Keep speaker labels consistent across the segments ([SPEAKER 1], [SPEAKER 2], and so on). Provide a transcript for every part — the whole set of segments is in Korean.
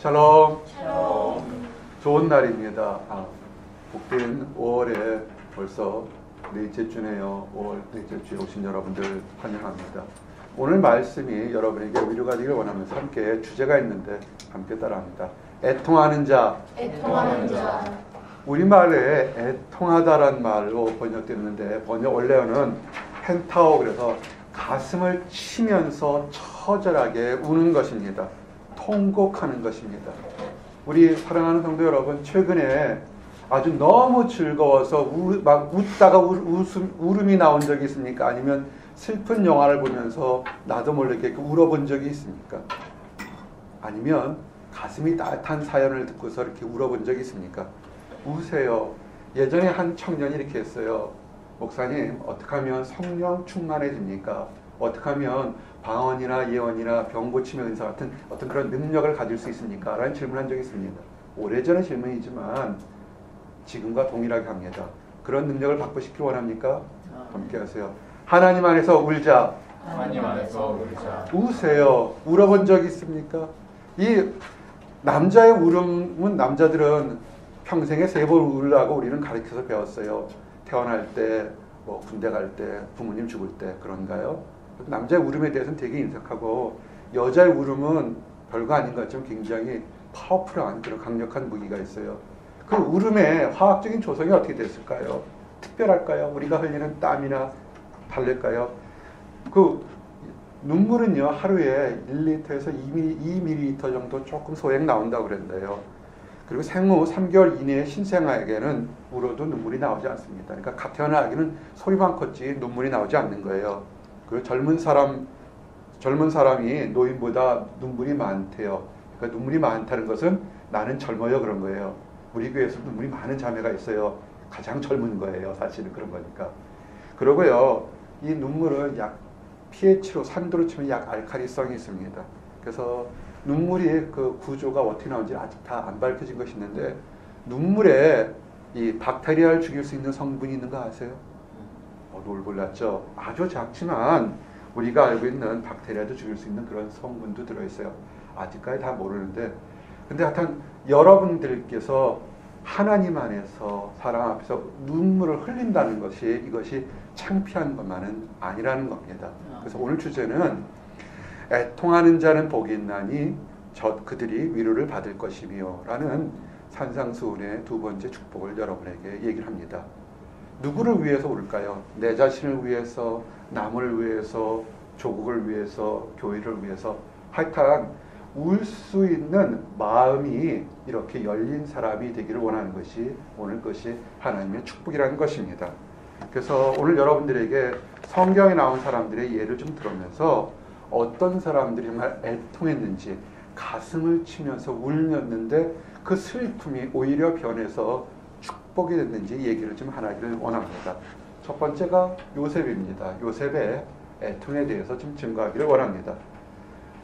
[SPEAKER 1] 샬롬.
[SPEAKER 2] 샬롬.
[SPEAKER 1] 좋은 날입니다. 복된 5월에 벌써 넷째 주네요. 5월 넷째 주에 오신 여러분들 환영합니다. 오늘 말씀이 여러분에게 위로가 되길 원하면서 함께 주제가 있는데 함께 따라합니다. 애통하는 자.
[SPEAKER 2] 애통하는 자.
[SPEAKER 1] 우리말에 애통하다란 말로 번역됐는데 원래는 펜타오, 그래서 가슴을 치면서 처절하게 우는 것입니다. 통곡하는 것입니다. 우리 사랑하는 성도 여러분, 최근에 아주 너무 즐거워서 막 웃다가 울음이 나온 적이 있습니까? 아니면 슬픈 영화를 보면서 나도 모르게 울어본 적이 있습니까? 아니면 가슴이 따뜻한 사연을 듣고서 이렇게 울어본 적이 있습니까? 우세요. 예전에 한 청년이 이렇게 했어요. 목사님, 어떻게 하면 성령 충만해집니까? 어떻게 하면 방언이나 예언이나 병 고침의 은사 같은 어떤 그런 능력을 가질 수 있습니까? 라는 질문을 한 적이 있습니다. 오래전의 질문이지만 지금과 동일하게 합니다. 그런 능력을 받고 싶기 원합니까? 함께 하세요. 하나님 안에서 울자.
[SPEAKER 2] 하나님 안에서 울자.
[SPEAKER 1] 우세요. 울어본 적 있습니까? 이 남자의 울음은 남자들은 평생에 3번 울라고 우리는 가르쳐서 배웠어요. 태어날 때, 뭐 군대 갈 때, 부모님 죽을 때, 그런가요? 남자의 울음에 대해서는 되게 인색하고, 여자의 울음은 별거 아닌 것 같지만 굉장히 파워풀한 그런 강력한 무기가 있어요. 그 울음의 화학적인 조성이 어떻게 됐을까요? 특별할까요? 우리가 흘리는 땀이나 다를까요? 그 눈물은요, 하루에 1리터에서 2ml 정도 조금 소액 나온다고 그랬는데요. 그리고 생후 3개월 이내의 신생아에게는 울어도 눈물이 나오지 않습니다. 그러니까 갓 태어난 아기는 소리만 컸지 눈물이 나오지 않는 거예요. 그리고 젊은 사람이 노인보다 눈물이 많대요. 그러니까 눈물이 많다는 것은 나는 젊어요, 그런 거예요. 우리 교회에서 눈물이 많은 자매가 있어요. 가장 젊은 거예요. 사실은 그런 거니까. 그러고요, 이 눈물은 약 pH로 산도로 치면 약 알칼리성이 있습니다. 그래서 눈물이 그 구조가 어떻게 나오는지 아직 다 안 밝혀진 것이 있는데, 눈물에 이 박테리아를 죽일 수 있는 성분이 있는 거 아세요? 몰랐죠? 아주 작지만 우리가 알고 있는 박테리아도 죽일 수 있는 그런 성분도 들어있어요. 아직까지 다 모르는데, 근데 하여튼 여러분들께서 하나님 안에서 사랑 앞에서 눈물을 흘린다는 것이 이것이 창피한 것만은 아니라는 겁니다. 그래서 오늘 주제는 애통하는 자는 복이 있나니 그들이 위로를 받을 것이며 라는 산상수훈의 두 번째 축복을 여러분에게 얘기를 합니다. 누구를 위해서 울까요? 내 자신을 위해서, 남을 위해서, 조국을 위해서, 교회를 위해서. 하여튼 울 수 있는 마음이 이렇게 열린 사람이 되기를 원하는 것이 오늘 것이 하나님의 축복이라는 것입니다. 그래서 오늘 여러분들에게 성경에 나온 사람들의 예를 좀 들으면서 어떤 사람들이 정말 애통했는지, 가슴을 치면서 울렸는데 그 슬픔이 오히려 변해서 축복이 됐는지 얘기를 좀 하기를 원합니다. 첫 번째가 요셉입니다. 요셉의 애통에 대해서 좀 증거하기를 원합니다.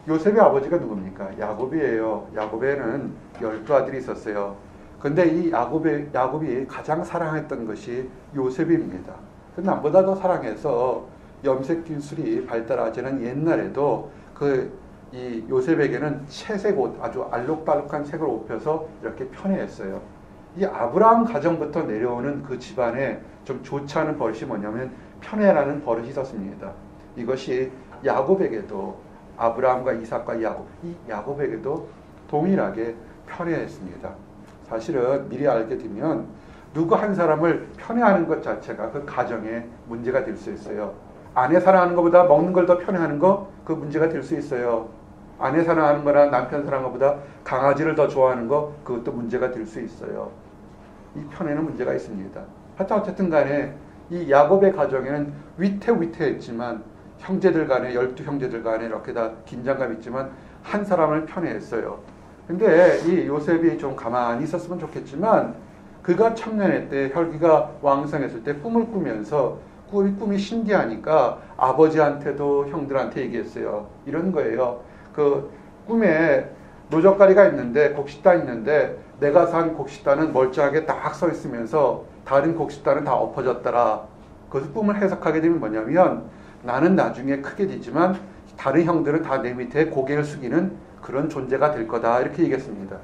[SPEAKER 1] 요셉의 아버지가 누굽니까? 야곱이에요. 야곱에는 12아들이 있었어요. 근데 이 야곱이 가장 사랑했던 것이 요셉입니다. 남보다 더 사랑해서 염색 기술이 발달하지 않은 옛날에도 이 요셉에게는 채색 옷, 아주 알록달록한 색을 입혀서 이렇게 편애했어요. 이 아브라함 가정부터 내려오는 그 집안에 좀 좋지 않은 버릇이 뭐냐면 편애라는 버릇이 있었습니다. 이것이 야곱에게도, 아브라함과 이삭과 이 야곱에게도 동일하게 편애했습니다. 사실은 미리 알게 되면 누구 한 사람을 편애하는 것 자체가 그 가정에 문제가 될 수 있어요. 아내 사랑하는 것보다 먹는 걸 더 편애하는 거, 그 문제가 될 수 있어요. 아내 사랑하는 거나 남편 사랑하는 것보다 강아지를 더 좋아하는 거, 그것도 문제가 될 수 있어요. 이 편애는 문제가 있습니다. 하여튼 어쨌든 간에 이 야곱의 가정에는 위태위태했지만 형제들 간에, 12형제들 간에 이렇게 다 긴장감 있지만 한 사람을 편애했어요. 근데 이 요셉이 좀 가만히 있었으면 좋겠지만 그가 청년의 때, 혈기가 왕성했을 때 꿈을 꾸면서 꿈이 신기하니까 아버지한테도 형들한테 얘기했어요. 이런 거예요. 그 꿈에 노젓가리가 있는데, 곡식단이 있는데 내가 산 곡식단은 멀쩡하게 딱 서 있으면서 다른 곡식단은 다 엎어졌더라. 그래서 꿈을 해석하게 되면 뭐냐면 나는 나중에 크게 되지만 다른 형들은 다 내 밑에 고개를 숙이는 그런 존재가 될 거다 이렇게 얘기했습니다.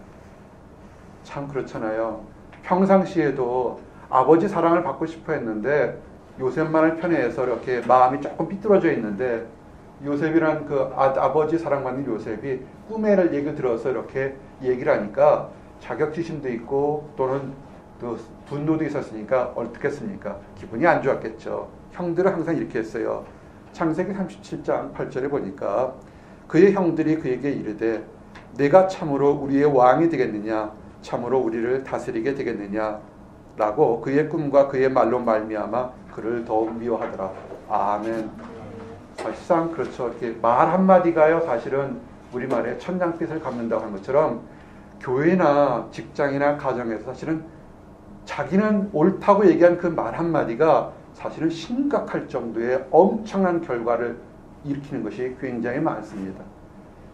[SPEAKER 1] 참 그렇잖아요. 평상시에도 아버지 사랑을 받고 싶어 했는데 요셉만을 편애해서 이렇게 마음이 조금 삐뚤어져 있는데 요셉이란 그 아버지 사랑받는 요셉이 꿈에를 얘기 들어서 이렇게 얘기를 하니까 자격지심도 있고 또는 또 분노도 있었으니까 어떻겠습니까? 기분이 안 좋았겠죠. 형들은 항상 이렇게 했어요. 창세기 37장 8절에 보니까 그의 형들이 그에게 이르되 내가 참으로 우리의 왕이 되겠느냐 참으로 우리를 다스리게 되겠느냐 라고 그의 꿈과 그의 말로 말미암아 그를 더욱 미워하더라. 아멘. 사실상 그렇죠. 이렇게 말 한마디가요 사실은 우리말에 천냥빚을 갚는다고 하는 것처럼 교회나 직장이나 가정에서 사실은 자기는 옳다고 얘기한 그 말 한마디가 사실은 심각할 정도의 엄청난 결과를 일으키는 것이 굉장히 많습니다.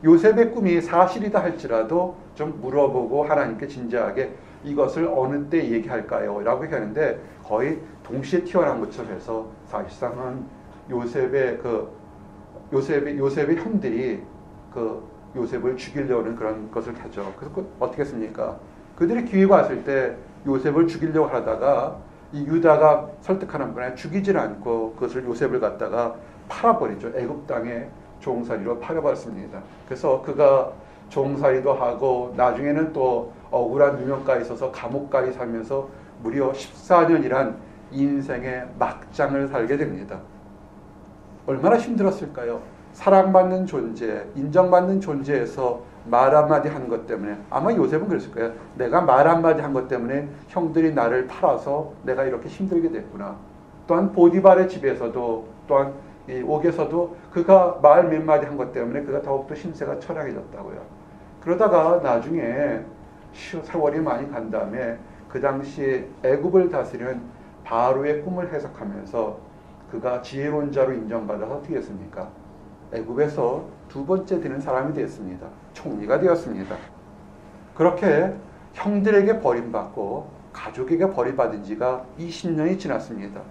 [SPEAKER 1] 요셉의 꿈이 사실이다 할지라도 좀 물어보고 하나님께 진지하게 이것을 어느 때 얘기할까요? 라고 얘기하는데 거의 동시에 튀어나온 것처럼 해서 사실상은 요셉의 형들이 그 요셉을 죽이려는 그런 것을 하죠. 그래서 어떻게 했습니까? 그들이 기회가 왔을 때 요셉을 죽이려고 하다가 이 유다가 설득하는 분에 죽이질 않고 그것을 요셉을 갖다가 팔아버리죠. 애굽 땅에 종살이로 팔아버렸습니다. 그래서 그가 종살이도 하고 나중에는 또 억울한 유명가에 있어서 감옥까지 살면서 무려 14년이란 인생의 막장을 살게 됩니다. 얼마나 힘들었을까요? 사랑받는 존재, 인정받는 존재에서 말 한마디 한 것 때문에 아마 요셉은 그랬을 거예요. 내가 말 한마디 한 것 때문에 형들이 나를 팔아서 내가 이렇게 힘들게 됐구나. 또한 보디발의 집에서도 또한 이 옥에서도 그가 말 몇 마디 한 것 때문에 그가 더욱더 신세가 처량해졌다고요. 그러다가 나중에 세월이 많이 간 다음에 그 당시에 애굽을 다스리는 바로의 꿈을 해석하면서 그가 지혜로운 자로 인정받아서 어떻게 했습니까? 애굽에서 두 번째 되는 사람이 되었습니다. 총리가 되었습니다. 그렇게 형들에게 버림받고 가족에게 버림받은 지가 20년이 지났습니다.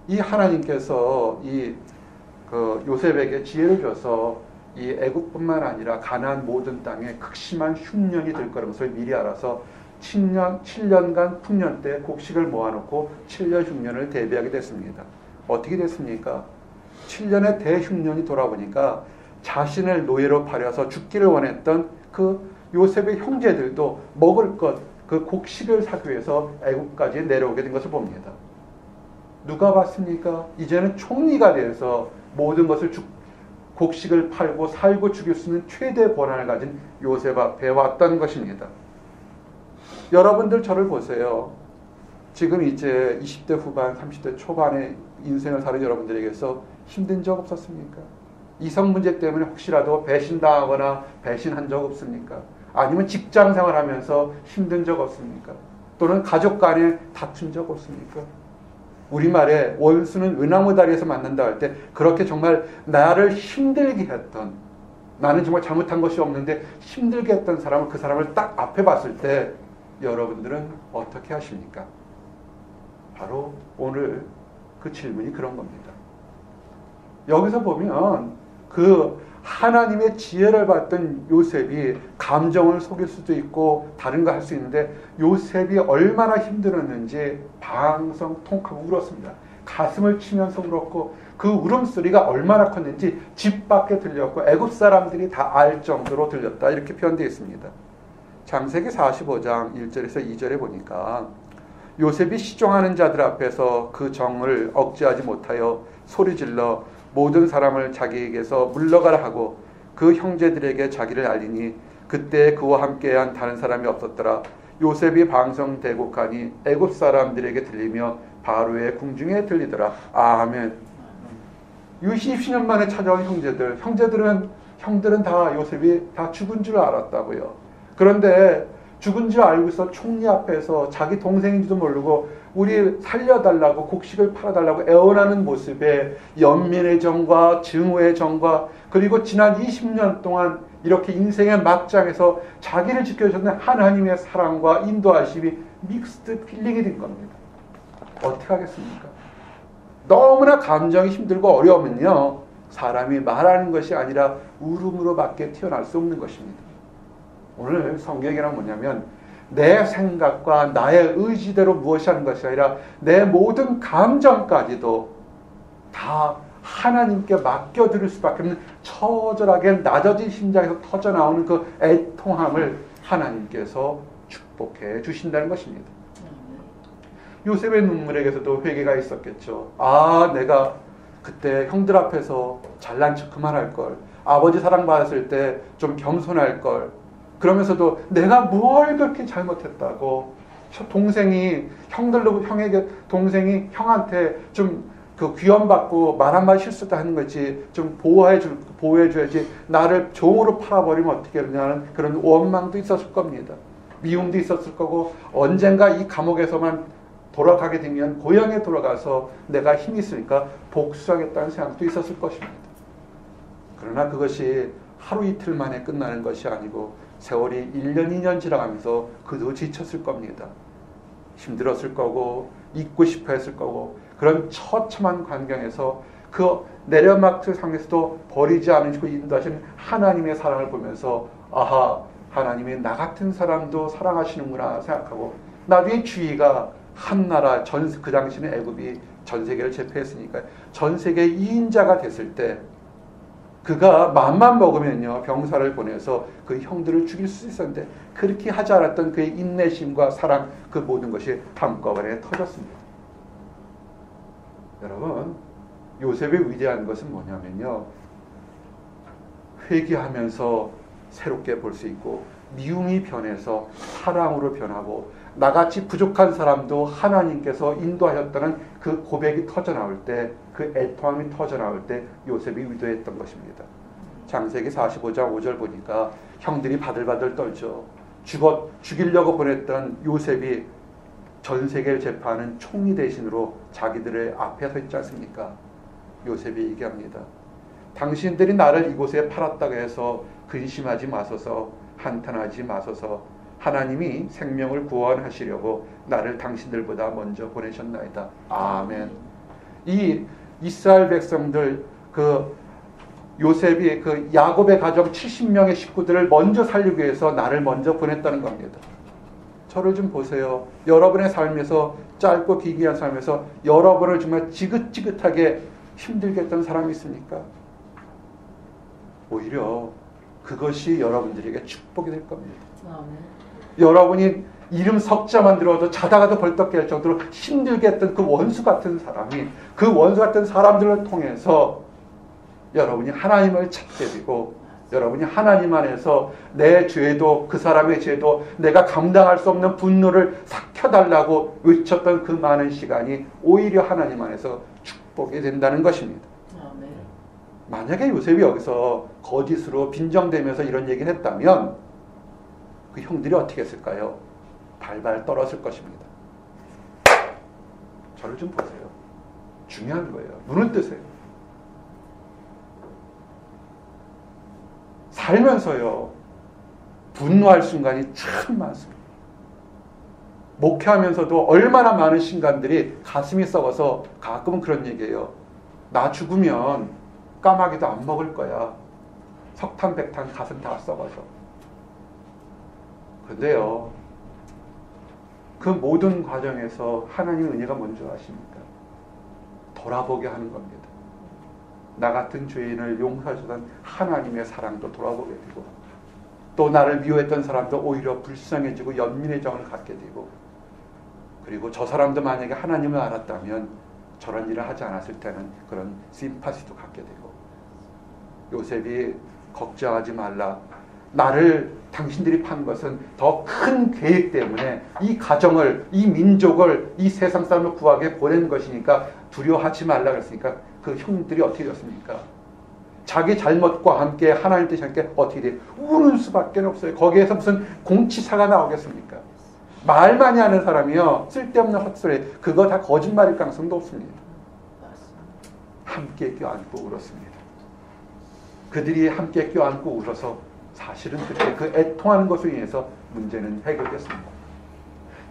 [SPEAKER 1] 이 하나님께서 요셉에게 지혜를 줘서 이 애굽뿐만 아니라 가나안 모든 땅에 극심한 흉년이 들 거라는 것을 미리 알아서 7년간 풍년 때 곡식을 모아놓고 7년 흉년을 대비하게 됐습니다. 어떻게 됐습니까? 7년의 대흉년이 돌아보니까 자신을 노예로 팔아서 죽기를 원했던 그 요셉의 형제들도 먹을 것, 그 곡식을 사기 위해서 애굽까지 내려오게 된 것을 봅니다. 누가 봤습니까? 이제는 총리가 돼서 모든 것을 곡식을 팔고 살고 죽일 수 있는 최대 권한을 가진 요셉 앞에 왔던 것입니다. 여러분들 저를 보세요. 지금 이제 20대 후반, 30대 초반의 인생을 사는 여러분들에게서 힘든 적 없었습니까? 이성 문제 때문에 혹시라도 배신당하거나 배신한 적 없습니까? 아니면 직장 생활하면서 힘든 적 없습니까? 또는 가족 간에 다툰 적 없습니까? 우리말에 원수는 은나무 다리에서 만난다 할 때 그렇게 정말 나를 힘들게 했던, 나는 정말 잘못한 것이 없는데 힘들게 했던 사람을, 그 사람을 딱 앞에 봤을 때 여러분들은 어떻게 하십니까? 바로 오늘 그 질문이 그런 겁니다. 여기서 보면 그 하나님의 지혜를 받던 요셉이 감정을 속일 수도 있고 다른 거 할 수 있는데 요셉이 얼마나 힘들었는지 방송통하고 울었습니다. 가슴을 치면서 울었고 그 울음소리가 얼마나 컸는지 집 밖에 들렸고 애굽 사람들이 다 알 정도로 들렸다 이렇게 표현되어 있습니다. 창세기 45장 1절에서 2절에 보니까 요셉이 시종하는 자들 앞에서 그 정을 억제하지 못하여 소리질러 모든 사람을 자기에게서 물러가라 하고 그 형제들에게 자기를 알리니 그때 그와 함께한 다른 사람이 없었더라. 요셉이 방성대곡하니 애굽 사람들에게 들리며 바로의 궁중에 들리더라. 아멘. 20년 만에 찾아온 형들은 다 요셉이 다 죽은 줄 알았다고요. 그런데 죽은 줄 알고서 총리 앞에서 자기 동생인지도 모르고 우리 살려달라고 곡식을 팔아달라고 애원하는 모습에 연민의 정과 증오의 정과 그리고 지난 20년 동안 이렇게 인생의 막장에서 자기를 지켜주셨는 하나님의 사랑과 인도하심이 믹스드 필링이 된 겁니다. 어떻게 하겠습니까? 너무나 감정이 힘들고 어려우면요 사람이 말하는 것이 아니라 울음으로밖에 튀어나올 수 없는 것입니다. 오늘 성경이란 뭐냐면 내 생각과 나의 의지대로 무엇이 하는 것이 아니라 내 모든 감정까지도 다 하나님께 맡겨드릴 수밖에 없는 처절하게 낮아진 심장에서 터져나오는 그 애통함을 하나님께서 축복해 주신다는 것입니다. 요셉의 눈물에게서도 회개가 있었겠죠. 아, 내가 그때 형들 앞에서 잘난 척 그만할 걸, 아버지 사랑받았을 때 좀 겸손할 걸, 그러면서도 내가 뭘 그렇게 잘못했다고 동생이 동생이 형한테 좀 그 귀염받고 말 한마디 실수도 하는 거지 좀 보호해줘야지 나를 종으로 팔아버리면 어떻게 그러냐는 그런 원망도 있었을 겁니다. 미움도 있었을 거고 언젠가 이 감옥에서만 돌아가게 되면 고향에 돌아가서 내가 힘이 있으니까 복수하겠다는 생각도 있었을 것입니다. 그러나 그것이 하루 이틀 만에 끝나는 것이 아니고 세월이 1년, 2년 지나가면서 그도 지쳤을 겁니다. 힘들었을 거고 잊고 싶어 했을 거고 그런 처참한 환경에서 그 내려막길 상에서도 버리지 않으시고 인도하시는 하나님의 사랑을 보면서 아하, 하나님이 나 같은 사람도 사랑하시는구나 생각하고 나중에 주의가 한 나라 그 당시는 애굽이 전 세계를 제패했으니까 전 세계 2인자가 됐을 때 그가 맘만 먹으면요 병사를 보내서 그 형들을 죽일 수 있었는데 그렇게 하지 않았던 그의 인내심과 사랑 그 모든 것이 한꺼번에 터졌습니다. 여러분 요셉의 위대한 것은 뭐냐면요 회개하면서 새롭게 볼 수 있고 미움이 변해서 사랑으로 변하고 나같이 부족한 사람도 하나님께서 인도하셨다는 그 고백이 터져나올 때 그 애통함이 터져나올 때 요셉이 위대했던 것입니다. 창세기 45장 5절 보니까 형들이 바들바들 떨죠. 죽이려고 보냈던 요셉이 전 세계를 제파하는 총리 대신으로 자기들의 앞에 서 있지 않습니까? 요셉이 얘기합니다. 당신들이 나를 이곳에 팔았다고 해서 근심하지 마소서 한탄하지 마소서 하나님이 생명을 구원하시려고 나를 당신들보다 먼저 보내셨나이다. 아멘. 이 이스라엘 백성들 그 요셉이 그 야곱의 가족 70명의 식구들을 먼저 살리기 위해서 나를 먼저 보냈다는 겁니다. 저를 좀 보세요. 여러분의 삶에서 짧고 기이한 삶에서 여러분을 정말 지긋지긋하게 힘들게 했던 사람이 있습니까? 오히려 그것이 여러분들에게 축복이 될 겁니다. 여러분이 이름 석자만 들어도 자다가도 벌떡 깰 정도로 힘들게 했던 그 원수 같은 사람이 그 원수 같은 사람들을 통해서 여러분이 하나님을 찾게 되고 여러분이 하나님 안에서 내 죄도 그 사람의 죄도 내가 감당할 수 없는 분노를 삭혀달라고 외쳤던 그 많은 시간이 오히려 하나님 안에서 축복이 된다는 것입니다. 만약에 요셉이 여기서 거짓으로 빈정대면서 이런 얘기를 했다면 그 형들이 어떻게 했을까요? 발발 떨었을 것입니다. 저를 좀 보세요. 중요한 거예요. 눈을 뜨세요. 살면서요 분노할 순간이 참 많습니다. 목회하면서도 얼마나 많은 신간들이 가슴이 썩어서 가끔은 그런 얘기예요. 나 죽으면 까마귀도 안 먹을 거야. 석탄 백탄 가슴 다 썩어서. 그런데요 그 모든 과정에서 하나님의 은혜가 뭔지 아십니까? 돌아보게 하는 겁니다. 나 같은 죄인을 용서하셨던 하나님의 사랑도 돌아보게 되고 또 나를 미워했던 사람도 오히려 불쌍해지고 연민의 정을 갖게 되고 그리고 저 사람도 만약에 하나님을 알았다면 저런 일을 하지 않았을 때는 그런 심파시도 갖게 되고 요셉이 걱정하지 말라. 나를 당신들이 판 것은 더 큰 계획 때문에 이 가정을, 이 민족을, 이 세상 사람을 구하게 보낸 것이니까 두려워하지 말라 그랬으니까 그 형들이 어떻게 되었습니까? 자기 잘못과 함께 하나님 뜻이 함께 어떻게 돼? 우는 수밖에 없어요. 거기에서 무슨 공치사가 나오겠습니까? 말 많이 하는 사람이요 쓸데없는 헛소리 그거 다 거짓말일 가능성도 없습니다. 함께 껴안고 울었습니다. 그들이 함께 껴안고 울어서 사실은 그때 그 애통하는 것으로 인해서 문제는 해결됐습니다.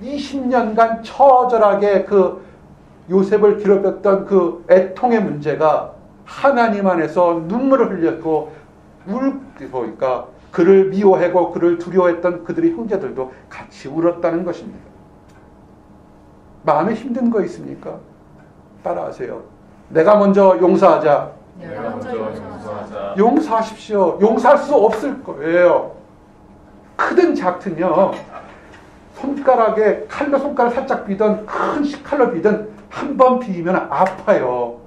[SPEAKER 1] 20년간 처절하게 그 요셉을 괴롭혔던 그 애통의 문제가 하나님 안에서 눈물을 흘렸고 보니까 그를 미워하고 그를 두려워했던 그들의 형제들도 같이 울었다는 것입니다. 마음에 힘든 거 있습니까? 따라하세요. 내가 먼저 용서하자.
[SPEAKER 2] 내가 먼저 용서하자.
[SPEAKER 1] 용서하십시오. 용서할 수 없을 거예요. 크든 작든요. 손가락에 칼로 손가락 살짝 비든 큰 칼로 비든 한 번 비면 아파요.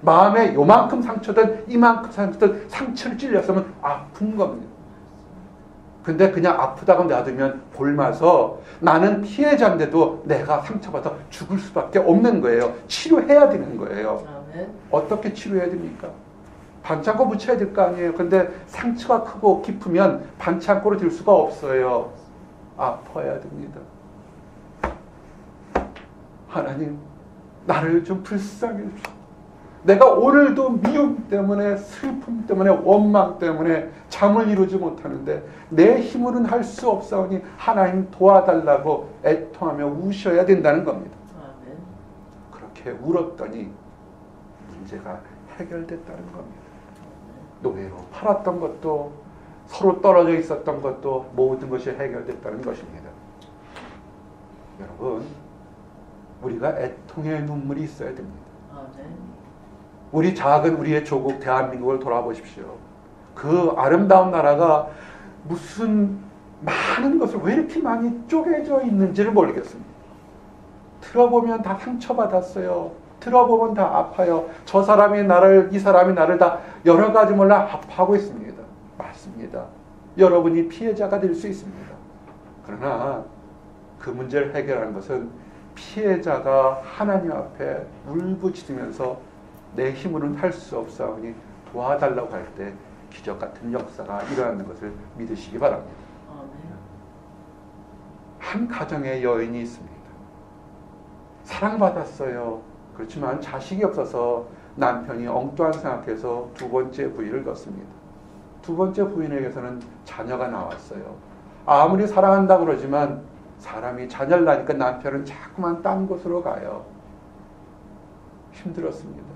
[SPEAKER 1] 마음에 요만큼 상처든 이만큼 상처든 상처를 찔렸으면 아픈 겁니다. 근데 그냥 아프다고 놔두면 굶어서 나는 피해자인데도 내가 상처받아 죽을 수밖에 없는 거예요. 치료해야 되는 거예요. 어떻게 치료해야 됩니까? 반창고 묻혀야 될 거 아니에요. 근데 상처가 크고 깊으면 반창고로 들 수가 없어요. 아파야 됩니다. 하나님, 나를 좀 불쌍히 해주십시오. 내가 오늘도 미움 때문에, 슬픔 때문에, 원망 때문에 잠을 이루지 못하는데 내 힘으로는 할 수 없사오니 하나님 도와달라고 애통하며 우셔야 된다는 겁니다. 그렇게 울었더니 문제가 해결됐다는 겁니다. 노예로 팔았던 것도, 서로 떨어져 있었던 것도 모든 것이 해결됐다는 것입니다. 여러분, 우리가 애통의 눈물이 있어야 됩니다. 우리 작은 우리의 조국 대한민국을 돌아보십시오. 그 아름다운 나라가 무슨 많은 것을 왜 이렇게 많이 쪼개져 있는지를 모르겠습니다. 들어보면 다 상처받았어요. 들어보면 다 아파요. 저 사람이 나를, 이 사람이 나를 다 여러 가지 몰라 아파하고 있습니다. 맞습니다. 여러분이 피해자가 될 수 있습니다. 그러나 그 문제를 해결하는 것은 피해자가 하나님 앞에 울부짖으면서 내 힘으로는 할 수 없사오니 도와달라고 할 때 기적 같은 역사가 일어나는 것을 믿으시기 바랍니다. 한 가정에 여인이 있습니다. 사랑받았어요. 그렇지만 자식이 없어서 남편이 엉뚱한 생각해서 두 번째 부인을 걷습니다. 두 번째 부인에게서는 자녀가 나왔어요. 아무리 사랑한다고 그러지만 사람이 자녀를 낳으니까 남편은 자꾸만 딴 곳으로 가요. 힘들었습니다.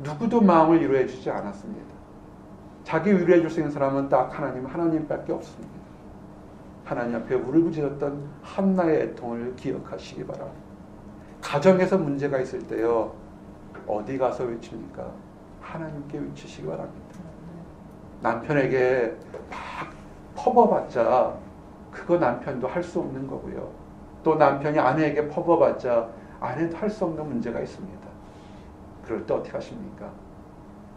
[SPEAKER 1] 누구도 마음을 위로해 주지 않았습니다. 자기 위로해 줄 수 있는 사람은 딱 하나님밖에 없습니다. 하나님 앞에 울부짖었던 한나의 애통을 기억하시기 바랍니다. 가정에서 문제가 있을 때요, 어디 가서 외칩니까? 하나님께 외치시기 바랍니다. 남편에게 막 퍼부어봤자 그거 남편도 할 수 없는 거고요. 또 남편이 아내에게 퍼부어봤자 아내도 할 수 없는 문제가 있습니다. 그럴 때 어떻게 하십니까?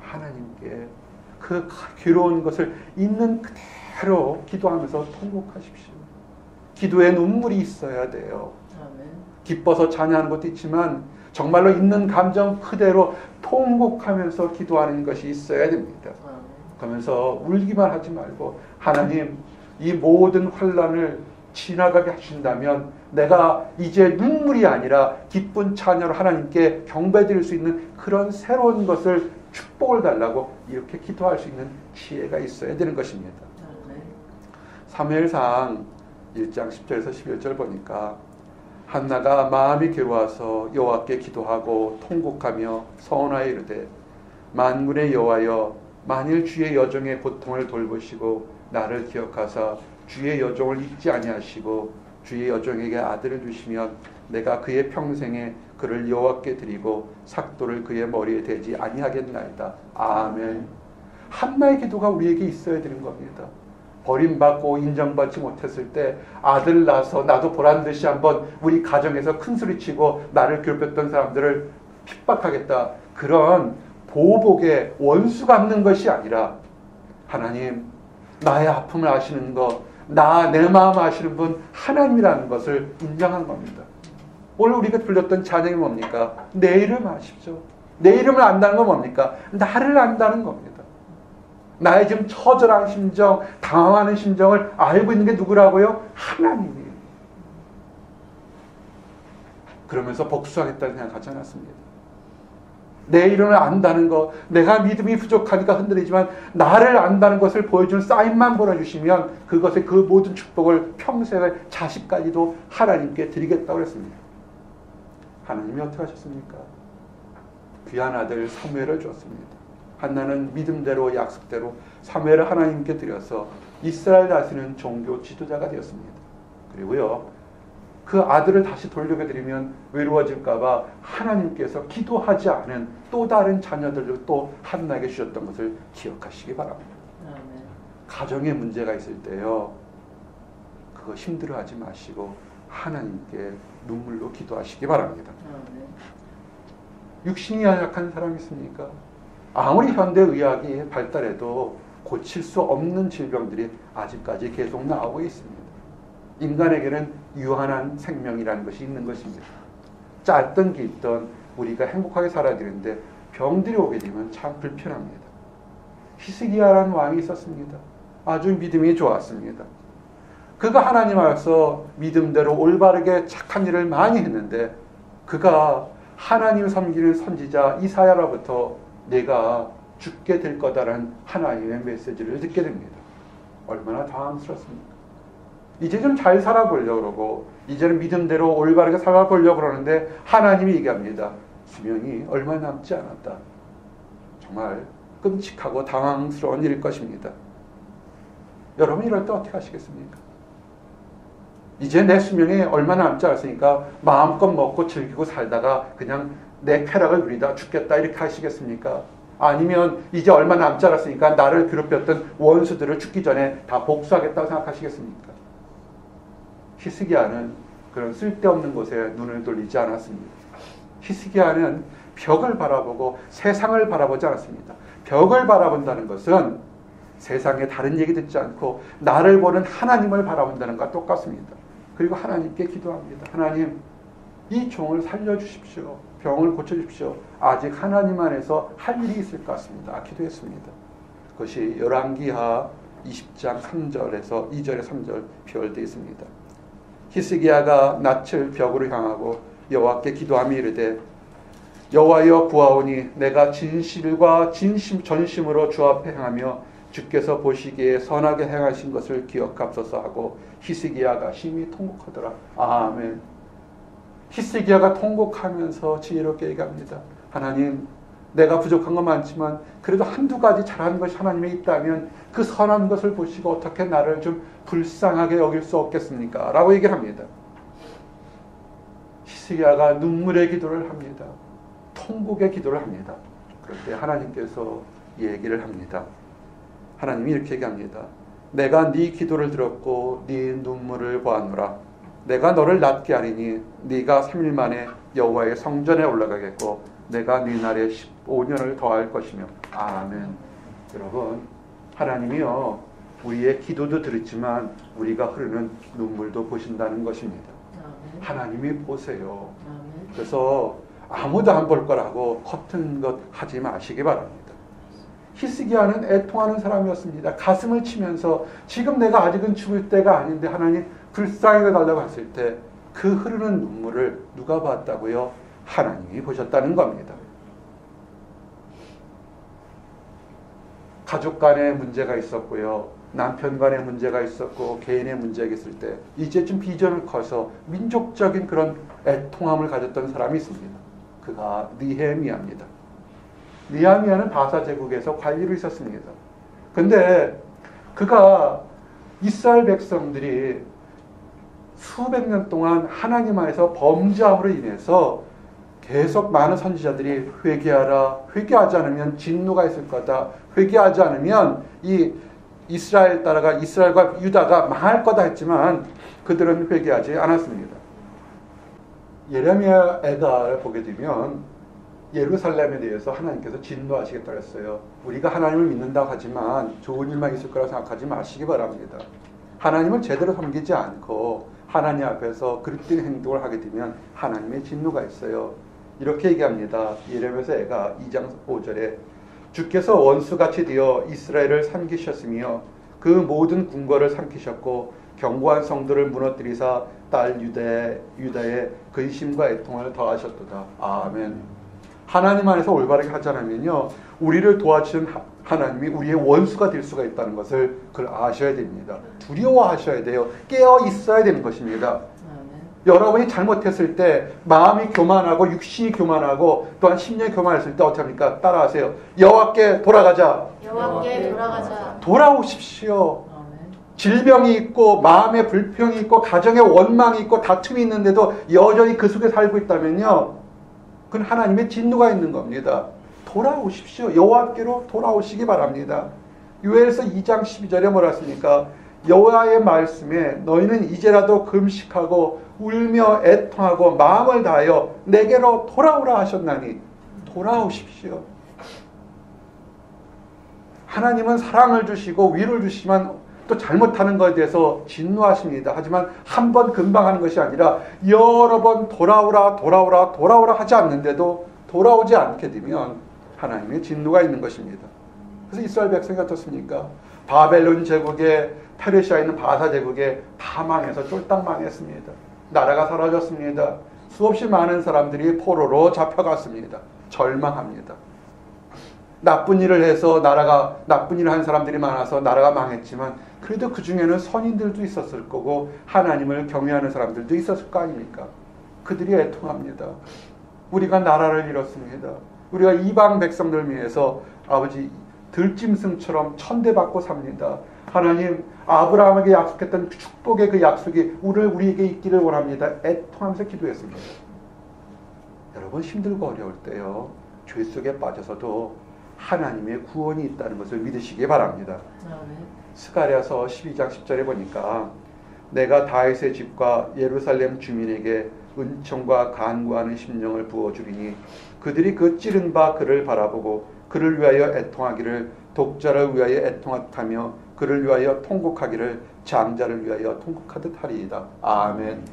[SPEAKER 1] 하나님께 그 괴로운 것을 있는 그대로 기도하면서 통곡하십시오. 기도에 눈물이 있어야 돼요. 기뻐서 찬양하는 것도 있지만 정말로 있는 감정 그대로 통곡하면서 기도하는 것이 있어야 됩니다. 그러면서 울기만 하지 말고 하나님, 이 모든 환난을 지나가게 하신다면 내가 이제 눈물이 아니라 기쁜 찬양으로 하나님께 경배드릴 수 있는 그런 새로운 것을 축복을 달라고 이렇게 기도할 수 있는 지혜가 있어야 되는 것입니다. 사무엘상 1장 10절에서 11절 보니까 한나가 마음이 괴로워서 여호와께 기도하고 통곡하며 서원하여 이르되 만군의 여호와여, 만일 주의 여종의 고통을 돌보시고 나를 기억하사 주의 여종을 잊지 아니하시고 주의 여종에게 아들을 주시면 내가 그의 평생에 그를 여호와께 드리고 삭도를 그의 머리에 대지 아니하겠나이다. 아멘. 한나의 기도가 우리에게 있어야 되는 겁니다. 버림받고 인정받지 못했을 때 아들 낳아서 나도 보란듯이 한번 우리 가정에서 큰소리치고 나를 괴롭혔던 사람들을 핍박하겠다. 그런 보복의 원수 갚는 것이 아니라 하나님, 나의 아픔을 아시는 것, 내 마음 아시는 분 하나님이라는 것을 인정한 겁니다. 오늘 우리가 불렸던 찬양이 뭡니까? 내 이름 아십시오. 내 이름을 안다는 건 뭡니까? 나를 안다는 겁니다. 나의 지금 처절한 심정, 당황하는 심정을 알고 있는 게 누구라고요? 하나님이에요. 그러면서 복수하겠다는 생각하지 않았습니다. 내 이름을 안다는 것, 내가 믿음이 부족하니까 흔들리지만 나를 안다는 것을 보여주는 사인만 보내주시면 그것의 그 모든 축복을 평생을 자식까지도 하나님께 드리겠다고 했습니다. 하나님이 어떻게 하셨습니까? 귀한 아들 사무엘을 줬습니다. 한나는 믿음대로 약속대로 사무엘을 하나님께 드려서 이스라엘 다스리는 종교 지도자가 되었습니다. 그리고요, 그 아들을 다시 돌려게 드리면 외로워질까봐 하나님께서 기도하지 않은 또 다른 자녀들을 또 한나에게 주셨던 것을 기억하시기 바랍니다.
[SPEAKER 3] 아멘.
[SPEAKER 1] 가정에 문제가 있을 때요, 그거 힘들어하지 마시고 하나님께 눈물로 기도하시기 바랍니다.
[SPEAKER 3] 아멘.
[SPEAKER 1] 육신이 약한 사람이 있습니까? 아무리 현대의학이 발달해도 고칠 수 없는 질병들이 아직까지 계속 나오고 있습니다. 인간에게는 유한한 생명이라는 것이 있는 것입니다. 짧든 길든 우리가 행복하게 살아야 되는데 병들이 오게 되면 참 불편합니다. 히스기야라는 왕이 있었습니다. 아주 믿음이 좋았습니다. 그가 하나님 앞에서 믿음대로 올바르게 착한 일을 많이 했는데 그가 하나님 섬기는 선지자 이사야로부터 내가 죽게 될 거다라는 하나님의 메시지를 듣게 됩니다. 얼마나 당황스럽습니까? 이제 좀 잘 살아보려고 그러고 이제는 믿음대로 올바르게 살아보려고 그러는데 하나님이 얘기합니다. 수명이 얼마 남지 않았다. 정말 끔찍하고 당황스러운 일일 것입니다. 여러분 이럴 때 어떻게 하시겠습니까? 이제 내 수명이 얼마 남지 않았으니까 마음껏 먹고 즐기고 살다가 그냥 내 쾌락을 누리다 죽겠다 이렇게 하시겠습니까? 아니면 이제 얼마 남지 않았으니까 나를 괴롭혔던 원수들을 죽기 전에 다 복수하겠다고 생각하시겠습니까? 히스기야는 그런 쓸데없는 곳에 눈을 돌리지 않았습니다. 히스기야는 벽을 바라보고 세상을 바라보지 않았습니다. 벽을 바라본다는 것은 세상에 다른 얘기 듣지 않고 나를 보는 하나님을 바라본다는 것과 똑같습니다. 그리고 하나님께 기도합니다. 하나님, 이 종을 살려주십시오. 병을 고쳐주십시오. 아직 하나님 안에서 할 일이 있을 것 같습니다. 기도했습니다. 그것이 열왕기하 20장 3절에서 2절에 3절 표현되어 있습니다. 히스기야가 낯을 벽으로 향하고 여호와께 기도하며 이르되 여호와여 구하오니 내가 진실과 전심으로 주 앞에 행하며 주께서 보시기에 선하게 행하신 것을 기억하옵소서 하고 히스기야가 심히 통곡하더라. 아멘. 히스기야가 통곡하면서 지혜롭게 얘기합니다. 하나님, 내가 부족한 건 많지만 그래도 한두 가지 잘하는 것이 하나님에 있다면 그 선한 것을 보시고 어떻게 나를 좀 불쌍하게 여길 수 없겠습니까? 라고 얘기를 합니다. 히스기야가 눈물의 기도를 합니다. 통곡의 기도를 합니다. 그럴 때 하나님께서 얘기를 합니다. 하나님이 이렇게 얘기합니다. 내가 네 기도를 들었고 네 눈물을 보았노라. 내가 너를 낫게 하리니 네가 3일 만에 여호와의 성전에 올라가겠고 내가 네 날에 15년을 더할 것이며. 아멘. 여러분, 하나님이요 우리의 기도도 들었지만 우리가 흐르는 눈물도 보신다는 것입니다.
[SPEAKER 3] 아멘.
[SPEAKER 1] 하나님이 보세요.
[SPEAKER 3] 아멘.
[SPEAKER 1] 그래서 아무도 안 볼 거라고 허튼 것 하지 마시기 바랍니다. 히스기야는 애통하는 사람이었습니다. 가슴을 치면서 지금 내가 아직은 죽을 때가 아닌데 하나님 불쌍히 달라고 했을 때 그 흐르는 눈물을 누가 봤다고요? 하나님이 보셨다는 겁니다. 가족 간에 문제가 있었고요. 남편 간에 문제가 있었고 개인의 문제가 있을 때 이제쯤 비전을 커서 민족적인 그런 애통함을 가졌던 사람이 있습니다. 그가 느헤미야입니다. 느헤미야는 바사 제국에서 관리로 있었습니다. 근데 그가 이스라엘 백성들이 수백 년 동안 하나님 안에서 범죄함으로 인해서 계속 많은 선지자들이 회개하라, 회개하지 않으면 진노가 있을 거다, 회개하지 않으면 이 이스라엘 따라가 이스라엘과 유다가 망할 거다 했지만 그들은 회개하지 않았습니다. 예레미야 애가를 보게 되면 예루살렘에 대해서 하나님께서 진노하시겠다고 했어요. 우리가 하나님을 믿는다고 하지만 좋은 일만 있을 거라고 생각하지 마시기 바랍니다. 하나님을 제대로 섬기지 않고 하나님 앞에서 그릇된 행동을 하게 되면 하나님의 진노가 있어요. 이렇게 얘기합니다. 예레미야서 애가 2장 5절에 주께서 원수같이 되어 이스라엘을 삼키셨으며 그 모든 궁궐을 삼키셨고 견고한 성도를 무너뜨리사 딸 유다의 근심과 애통을 더하셨도다. 아멘. 하나님 안에서 올바르게 하지 않으면요 우리를 도와주신 하나님이 우리의 원수가 될 수가 있다는 것을 그걸 아셔야 됩니다. 두려워하셔야 돼요. 깨어 있어야 되는 것입니다. 여러분이 잘못했을 때 마음이 교만하고 육신이 교만하고 또한 심령이 교만했을 때 어떻게 합니까? 따라하세요. 여호와께 돌아가자.
[SPEAKER 3] 여호와께 돌아가자.
[SPEAKER 1] 돌아오십시오. 질병이 있고 마음의 불평이 있고 가정의 원망이 있고 다툼이 있는데도 여전히 그 속에 살고 있다면요, 그건 하나님의 진노가 있는 겁니다. 돌아오십시오. 여호와께로 돌아오시기 바랍니다. 요엘서 2장 12절에 뭐라 했습니까? 여호와의 말씀에 너희는 이제라도 금식하고 울며 애통하고 마음을 다하여 내게로 돌아오라 하셨나니 돌아오십시오. 하나님은 사랑을 주시고 위로를 주시지만 또 잘못하는 것에 대해서 진노하십니다. 하지만 한 번 금방 하는 것이 아니라 여러 번 돌아오라 돌아오라 돌아오라 하지 않는데도 돌아오지 않게 되면 하나님의 진노가 있는 것입니다. 그래서 이스라엘 백성이 어떻습니까? 바벨론 제국에 페르시아에 있는 바사 제국에 다 망해서 쫄딱 망했습니다. 나라가 사라졌습니다. 수없이 많은 사람들이 포로로 잡혀갔습니다. 절망합니다. 나쁜 일을 해서 나쁜 일을 한 사람들이 많아서 나라가 망했지만 그래도 그 중에는 선인들도 있었을 거고 하나님을 경외하는 사람들도 있었을 거 아닙니까? 그들이 애통합니다. 우리가 나라를 잃었습니다. 우리가 이방 백성들 위해서 아버지 들짐승처럼 천대받고 삽니다. 하나님, 아브라함에게 약속했던 축복의 그 약속이 우리에게 있기를 원합니다. 애통하면서 기도했습니다. 여러분, 힘들고 어려울 때요, 죄 속에 빠져서도 하나님의 구원이 있다는 것을 믿으시기 바랍니다. 스가랴서 12장 10절에 보니까 내가 다윗의 집과 예루살렘 주민에게 은총과 간구하는 심령을 부어주리니 그들이 그 찌른 바 그를 바라보고 그를 위하여 애통하기를 독자를 위하여 애통하며 그를 위하여 통곡하기를 장자를 위하여 통곡하듯 하리이다. 아멘.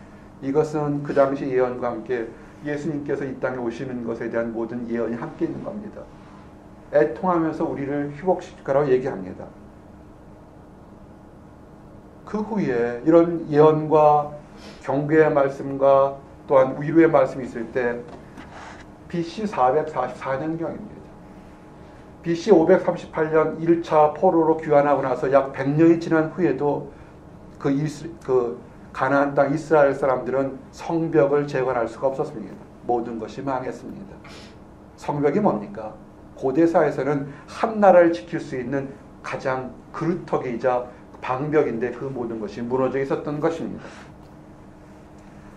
[SPEAKER 1] 이것은 그 당시 예언과 함께 예수님께서 이 땅에 오시는 것에 대한 모든 예언이 함께 있는 겁니다. 애통하면서 우리를 회복시킬 거라고 얘기합니다. 그 후에 이런 예언과 경고의 말씀과 또한 위로의 말씀이 있을 때 BC 444년경입니다. BC 538년 1차 포로로 귀환하고 나서 약 100년이 지난 후에도 그 가나안 땅 이스라엘 사람들은 성벽을 재건할 수가 없었습니다. 모든 것이 망했습니다. 성벽이 뭡니까? 고대 사회에서는 한 나라를 지킬 수 있는 가장 그루터기이자 방벽인데 그 모든 것이 무너져 있었던 것입니다.